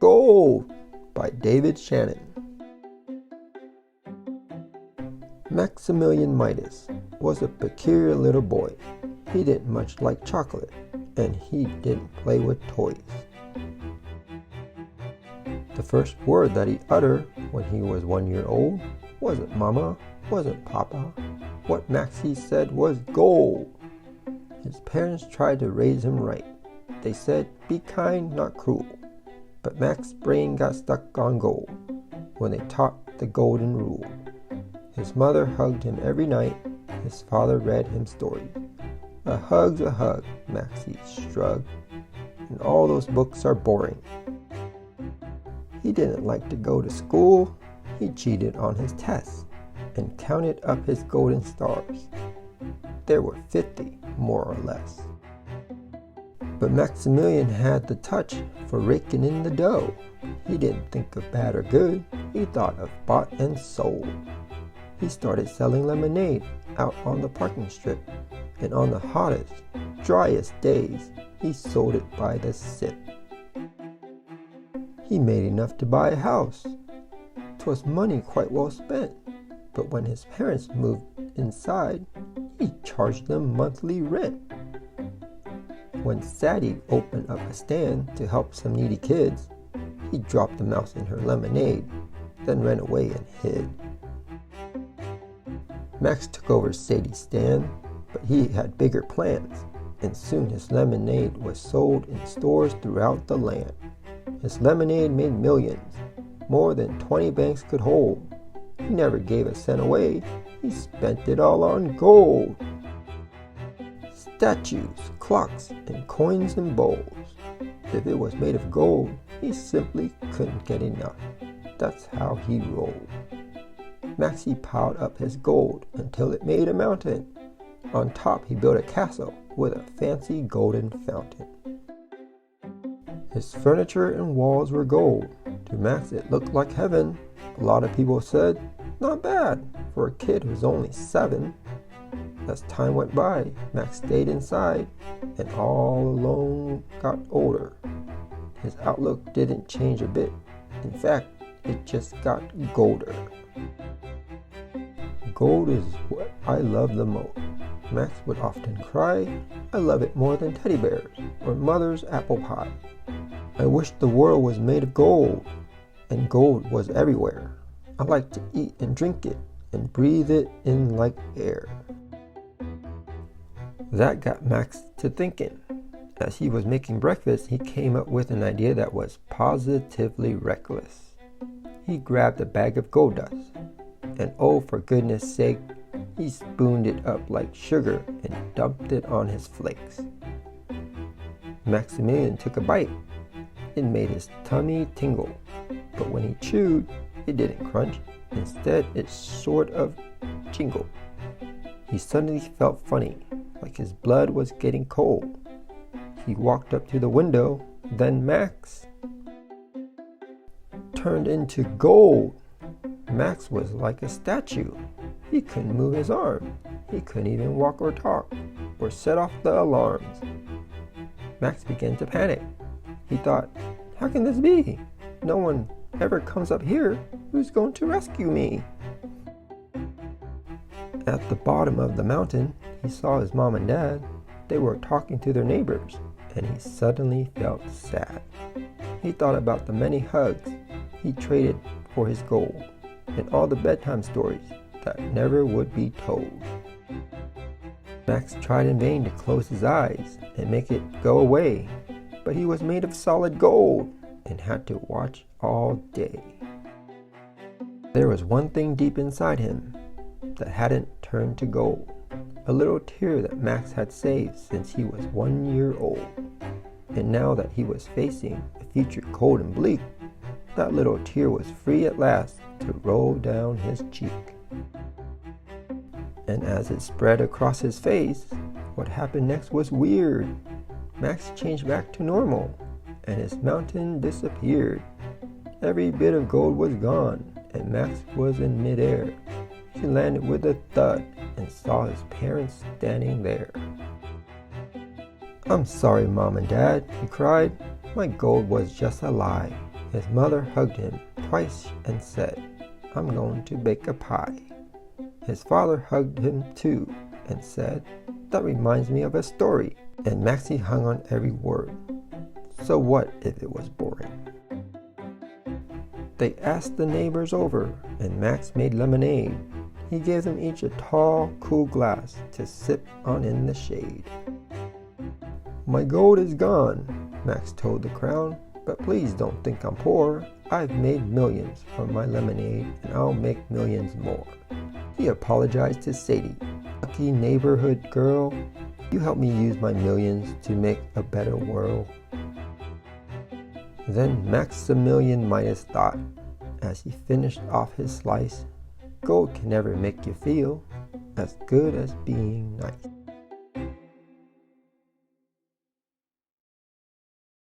Gold by David Shannon. Maximilian Midas was a peculiar little boy. He didn't much like chocolate, and he didn't play with toys. The first word that he uttered when he was 1 year old wasn't Mama, wasn't Papa. What Maxie said was gold. His parents tried to raise him right. They said, be kind, not cruel. But Max's brain got stuck on gold when they taught the golden rule. His mother hugged him every night. His father read him stories. A hug's a hug, Maxie shrugged, and all those books are boring. He didn't like to go to school. He cheated on his tests and counted up his golden stars. There were 50, more or less. But Maximilian had the touch for raking in the dough. He didn't think of bad or good. He thought of bought and sold. He started selling lemonade out on the parking strip, and on the hottest, driest days, he sold it by the sip. He made enough to buy a house. 'Twas money quite well spent, but when his parents moved inside, he charged them monthly rent. When Sadie opened up a stand to help some needy kids, he dropped the mouse in her lemonade, then ran away and hid. Max took over Sadie's stand, but he had bigger plans, and soon his lemonade was sold in stores throughout the land. His lemonade made millions, more than 20 banks could hold. He never gave a cent away, he spent it all on gold. Statues, clocks, and coins and bowls. If it was made of gold, he simply couldn't get enough. That's how he rolled. Maxie piled up his gold until it made a mountain. On top he built a castle with a fancy golden fountain. His furniture and walls were gold. To Max it looked like heaven. A lot of people said, not bad for a kid who's only 7. As time went by, Max stayed inside, and all alone got older. His outlook didn't change a bit. In fact, it just got golder. Gold is what I love the most. Max would often cry, I love it more than teddy bears or mother's apple pie. I wish the world was made of gold, and gold was everywhere. I like to eat and drink it, and breathe it in like air. That got Max to thinking. As he was making breakfast, he came up with an idea that was positively reckless. He grabbed a bag of gold dust, and oh, for goodness sake, he spooned it up like sugar and dumped it on his flakes. Maximilian took a bite. It made his tummy tingle, but when he chewed, it didn't crunch. Instead, it sort of jingled. He suddenly felt funny, like his blood was getting cold. He walked up to the window, then Max turned into gold. Max was like a statue. He couldn't move his arm. He couldn't even walk or talk, or set off the alarms. Max began to panic. He thought, how can this be? No one ever comes up here. Who's going to rescue me? At the bottom of the mountain, he saw his mom and dad. They were talking to their neighbors, and he suddenly felt sad. He thought about the many hugs he traded for his gold, and all the bedtime stories that never would be told. Max tried in vain to close his eyes and make it go away, but he was made of solid gold and had to watch all day. There was one thing deep inside him that hadn't turned to gold, a little tear that Max had saved since he was 1 year old. And now that he was facing a future cold and bleak, that little tear was free at last to roll down his cheek. And as it spread across his face, what happened next was weird. Max changed back to normal, and his mountain disappeared. Every bit of gold was gone, and Max was in midair. He landed with a thud and saw his parents standing there. I'm sorry, Mom and Dad, he cried. My gold was just a lie. His mother hugged him twice and said, "I'm going to bake a pie." His father hugged him too and said, "That reminds me of a story." And Maxie hung on every word. So what if it was boring? They asked the neighbors over, and Max made lemonade. He gave them each a tall, cool glass to sip on in the shade. "My gold is gone," Max told the crowd, "but please don't think I'm poor. I've made millions from my lemonade, and I'll make millions more." He apologized to Sadie. "Lucky neighborhood girl, you helped me use my millions to make a better world." Then Maximilian Midas thought, as he finished off his slice, gold can never make you feel as good as being nice.